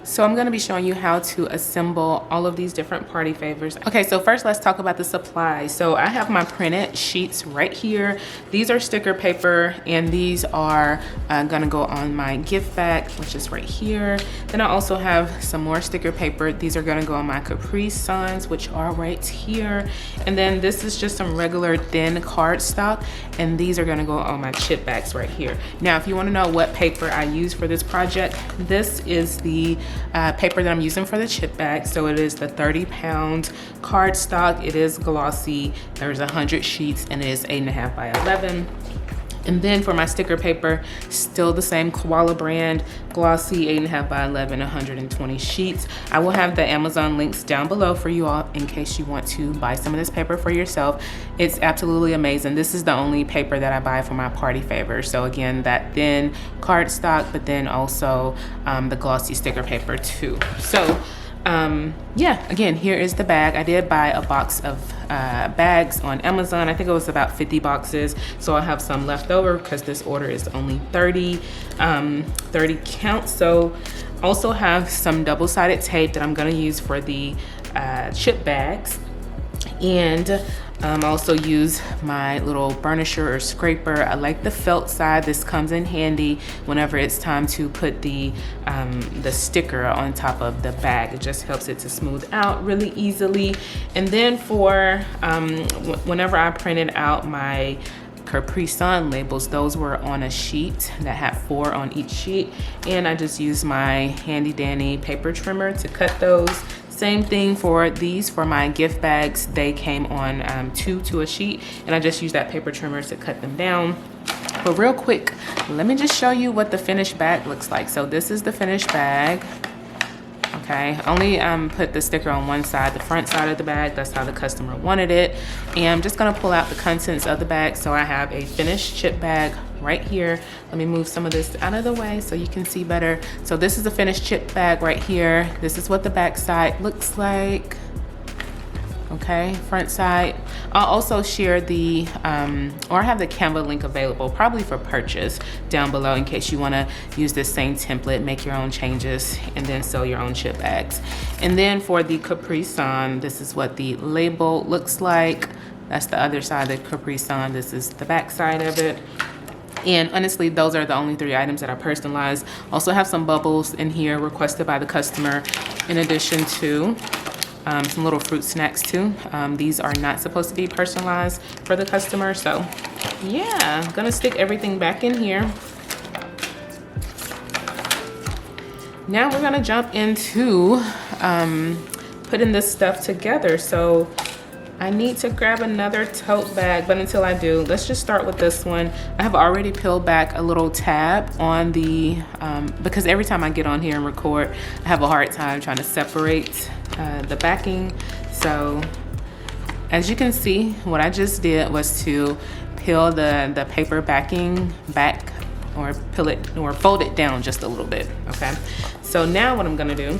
So I'm going to be showing you how to assemble all of these different party favors. Okay, so first let's talk about the supplies. So I have my printed sheets right here. These are sticker paper and these are gonna go on my gift bag, which is right here. Then I also have some more sticker paper. These are gonna go on my Capri Suns, which are right here. And then this is just some regular thin cardstock, and these are gonna go on my chip bags right here. Now, if you wanna know what paper I use for this project, this is the paper that I'm using for the chip bag. So it is the 30-pound cardstock. It is glossy. There's 100 sheets and it is 8.5 by 11. And then for my sticker paper, still the same Koala brand, glossy, 8.5 by 11, 120 sheets. I will have the Amazon links down below for you all in case you want to buy some of this paper for yourself. It's absolutely amazing. This is the only paper that I buy for my party favors. So again, that thin cardstock, but then also the glossy sticker paper too. So yeah, again, here is the bag. I did buy a box of bags on Amazon. I think it was about 50 boxes. So I have some left over because this order is only 30 count. So also have some double-sided tape that I'm gonna use for the chip bags. And also use my little burnisher or scraper. I like the felt side. This comes in handy whenever it's time to put the sticker on top of the bag. It just helps it to smooth out really easily. And then for whenever I printed out my Capri Sun labels, those were on a sheet that had 4 on each sheet, and I just used my handy dandy paper trimmer to cut those. Same thing for these, for my gift bags. They came on 2 to a sheet, and I just used that paper trimmer to cut them down. But real quick, let me just show you what the finished bag looks like. So this is the finished bag. Okay, only put the sticker on one side, the front side of the bag. That's how the customer wanted it. And I'm just gonna pull out the contents of the bag. So I have a finished chip bag right here. Let me move some of this out of the way so you can see better. So this is the finished chip bag right here. This is what the back side looks like. Okay, front side. I'll also share the, or have the Canva link available, probably for purchase down below in case you wanna use this same template, make your own changes, and then sell your own chip bags. And then for the Capri Sun, this is what the label looks like. That's the other side of the Capri Sun. This is the back side of it. And honestly, those are the only 3 items that I personalized. Also have some bubbles in here requested by the customer, in addition to some little fruit snacks too. These are not supposed to be personalized for the customer. So yeah, I'm gonna stick everything back in here. Now we're gonna jump into putting this stuff together. So I need to grab another tote bag, but until I do, let's just start with this one. I have already peeled back a little tab on the, because every time I get on here and record, I have a hard time trying to separate the backing. So as you can see, what I just did was to peel the paper backing back, or peel it or fold it down just a little bit, okay? So now what I'm gonna do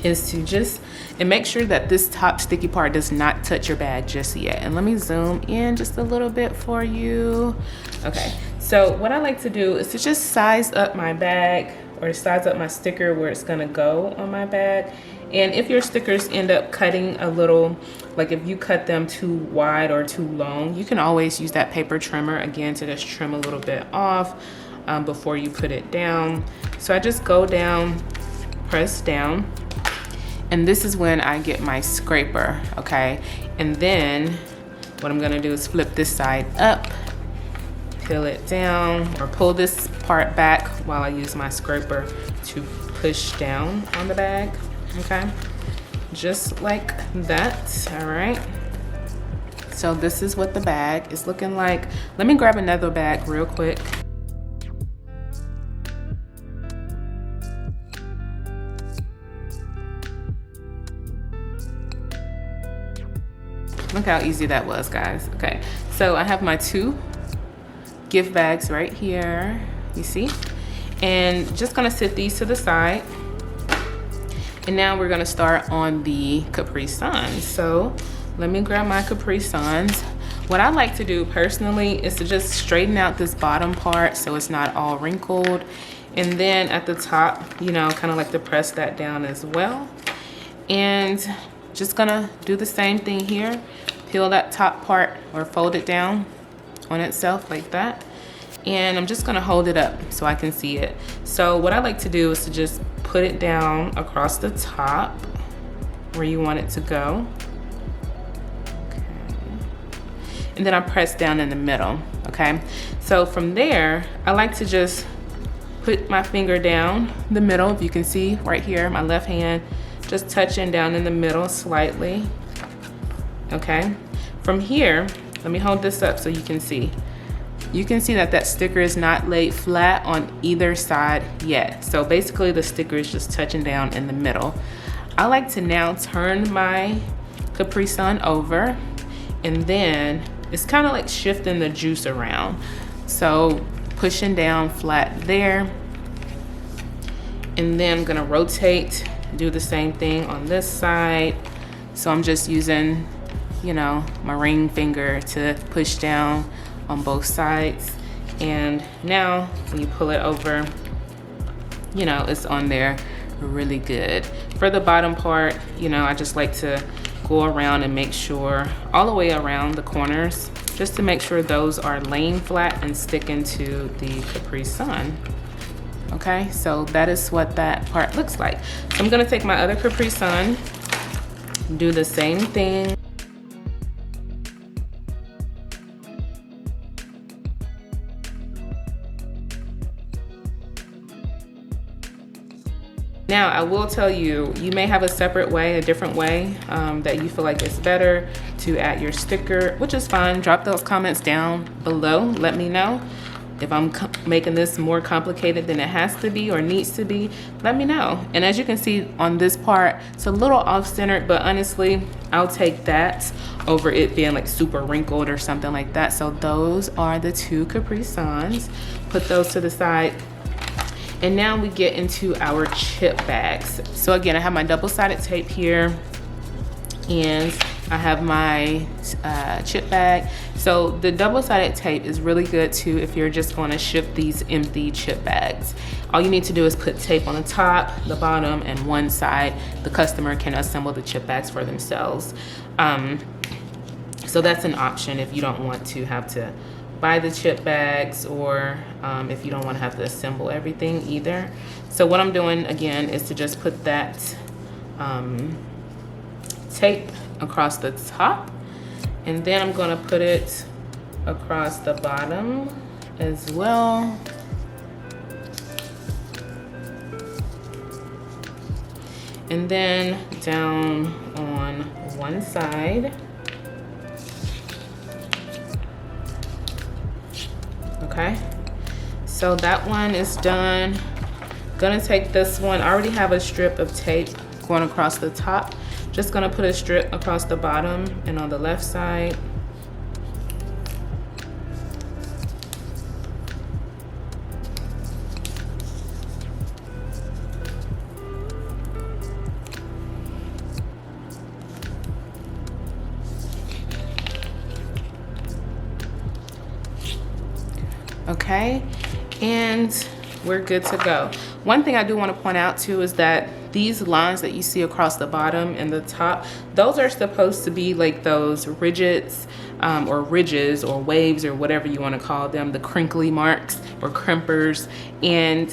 is to just, and make sure that this top sticky part does not touch your bag just yet. And let me zoom in just a little bit for you. Okay, so what I like to do is to just size up my bag, or size up my sticker where it's gonna go on my bag. And if your stickers end up cutting a little, like if you cut them too wide or too long, you can always use that paper trimmer again to just trim a little bit off before you put it down. So I just go down, press down, and this is when I get my scraper, okay? And then what I'm gonna do is flip this side up, peel it down, or pull this part back while I use my scraper to push down on the bag, okay? Just like that, all right? So this is what the bag is looking like. Let me grab another bag real quick. Look how easy that was, guys. Okay, so I have my 2 gift bags right here, you see? And just gonna sit these to the side. And now we're gonna start on the Capri Sun. So let me grab my Capri Suns. What I like to do personally is to just straighten out this bottom part so it's not all wrinkled. And then at the top, you know, kind of like to press that down as well. And just gonna do the same thing here. Peel that top part or fold it down on itself like that. And I'm just gonna hold it up so I can see it. So what I like to do is to just put it down across the top where you want it to go. Okay. And then I press down in the middle, okay? So from there, I like to just put my finger down the middle, if you can see right here, my left hand, just touching down in the middle slightly, okay? From here, let me hold this up so you can see. You can see that that sticker is not laid flat on either side yet. So basically the sticker is just touching down in the middle. I like to now turn my Capri Sun over, and then it's kind of like shifting the juice around. So pushing down flat there, and then I'm gonna rotate, do the same thing on this side. So I'm just using, you know, my ring finger to push down on both sides. And now when you pull it over, you know, it's on there really good. For the bottom part, you know, I just like to go around and make sure all the way around the corners, just to make sure those are laying flat and sticking to the Capri Sun. Okay, so that is what that part looks like. So I'm gonna take my other Capri Sun, do the same thing. Now, I will tell you, you may have a separate way, a different way that you feel like it's better to add your sticker, which is fine. Drop those comments down below. Let me know if I'm making this more complicated than it has to be or needs to be. Let me know. And as you can see on this part, it's a little off-centered, but honestly, I'll take that over it being like super wrinkled or something like that. So those are the two Capri Suns. Put those to the side. And now we get into our chip bags. So again, I have my double-sided tape here, and I have my chip bag. So the double-sided tape is really good too if you're just going to ship these empty chip bags. All you need to do is put tape on the top, the bottom, and one side. The customer can assemble the chip bags for themselves. So that's an option if you don't want to have to buy the chip bags, or if you don't want to have to assemble everything either. So what I'm doing again is to just put that tape across the top, and then I'm going to put it across the bottom as well. And then down on one side. Okay, so that one is done. Gonna take this one. I already have a strip of tape going across the top. Just gonna put a strip across the bottom and on the left side. Okay, and we're good to go. One thing I do want to point out too is that these lines that you see across the bottom and the top, those are supposed to be like those ridges or ridges or waves or whatever you want to call them, the crinkly marks or crimpers. And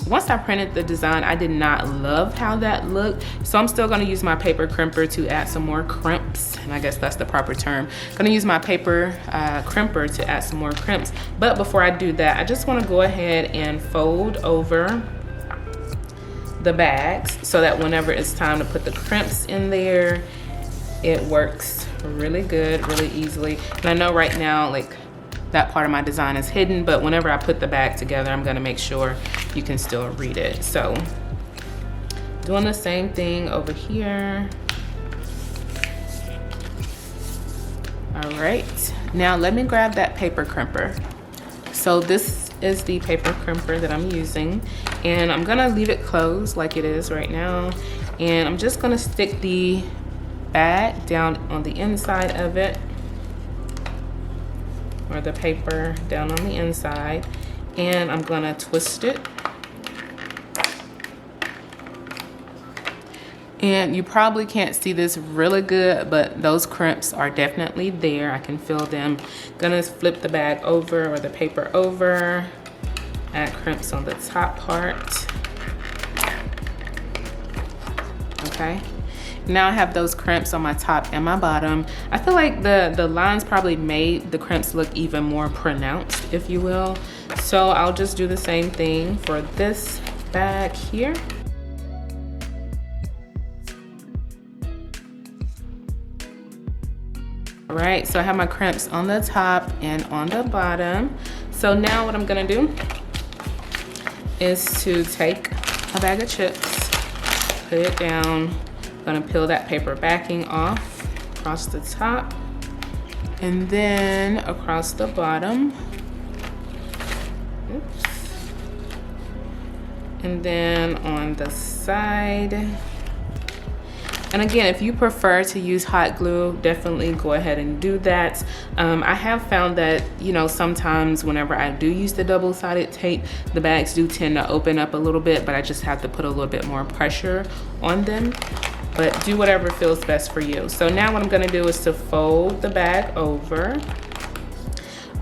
once I printed the design, I did not love how that looked, so I'm still going to use my paper crimper to add some more crimps, and I guess that's the proper term. I'm going to use my paper crimper to add some more crimps. But before I do that, I just want to go ahead and fold over the bags so that whenever it's time to put the crimps in there, it works really good, really easily. And I know right now, like, that part of my design is hidden, but whenever I put the bag together, I'm gonna make sure you can still read it. So doing the same thing over here. All right, now let me grab that paper crimper. So this is the paper crimper that I'm using, and I'm gonna leave it closed like it is right now. And I'm just gonna stick the bag down on the inside of it, or the paper down on the inside, and I'm gonna twist it And you probably can't see this really good, but those crimps are definitely there. I can feel them. Gonna flip the bag over or the paper over, add crimps on the top part. Okay. Now I have those crimps on my top and my bottom. I feel like the lines probably made the crimps look even more pronounced, if you will. So I'll just do the same thing for this bag here. All right, so I have my crimps on the top and on the bottom. So now what I'm gonna do is to take a bag of chips, put it down. Gonna peel that paper backing off across the top and then across the bottom. Oops. And then on the side. And again, if you prefer to use hot glue, definitely go ahead and do that. I have found that, you know, sometimes whenever I do use the double-sided tape, the bags do tend to open up a little bit, but I just have to put a little bit more pressure on them. But do whatever feels best for you. So now what I'm gonna do is to fold the bag over.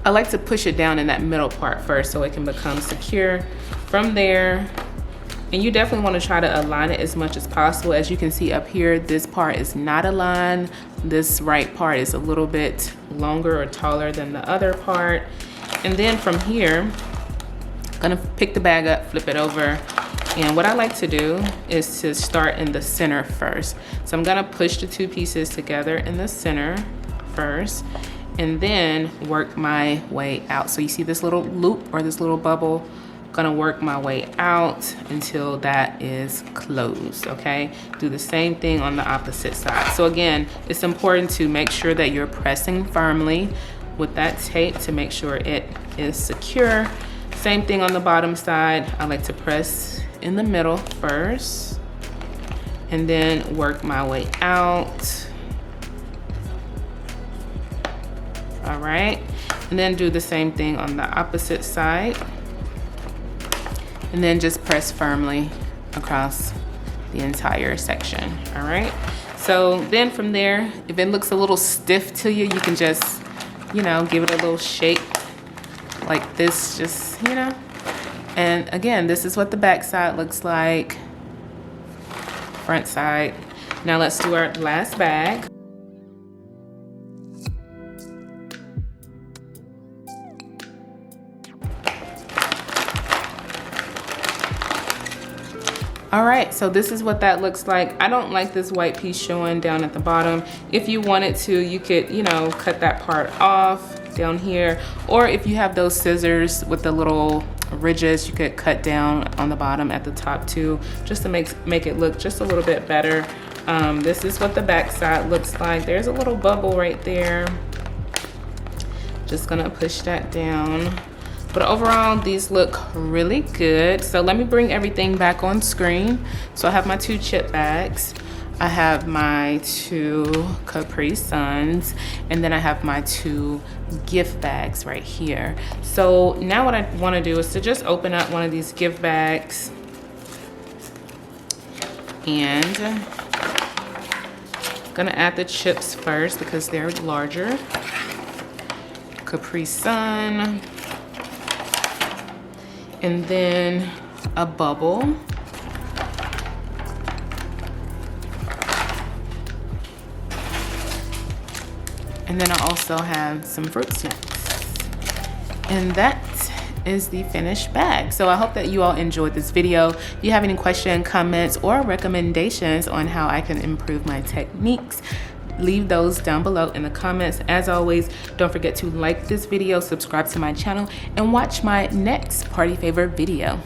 I like to push it down in that middle part first so it can become secure. From there, and you definitely want to try to align it as much as possible. As you can see up here, this part is not aligned. This right part is a little bit longer or taller than the other part. And then from here, I'm gonna pick the bag up, flip it over. And what I like to do is to start in the center first. So I'm gonna push the two pieces together in the center first, and then work my way out. So you see this little loop or this little bubble? Gonna work my way out until that is closed, okay? Do the same thing on the opposite side. So again, it's important to make sure that you're pressing firmly with that tape to make sure it is secure. Same thing on the bottom side. I like to press in the middle first and then work my way out. All right, and then do the same thing on the opposite side. And then just press firmly across the entire section, all right? So then from there, if it looks a little stiff to you, you can just, you know, give it a little shake like this, just, you know. And again, this is what the back side looks like, front side. Now let's do our last bag. All right, so this is what that looks like. I don't like this white piece showing down at the bottom. If you wanted to, you could, you know, cut that part off down here. Or if you have those scissors with the little ridges, you could cut down on the bottom at the top too, just to make it look just a little bit better. This is what the back side looks like. There's a little bubble right there. Just gonna push that down. But overall, these look really good. So let me bring everything back on screen. So I have my two chip bags. I have my two Capri Suns, and then I have my two gift bags right here. So now what I wanna do is to just open up one of these gift bags. And I'm gonna add the chips first because they're larger. Capri Sun. And then a bubble. And then I also have some fruit snacks. And that is the finished bag. So I hope that you all enjoyed this video. If you have any questions, comments, or recommendations on how I can improve my techniques, leave those down below in the comments. As always, don't forget to like this video, subscribe to my channel, and watch my next party favor video.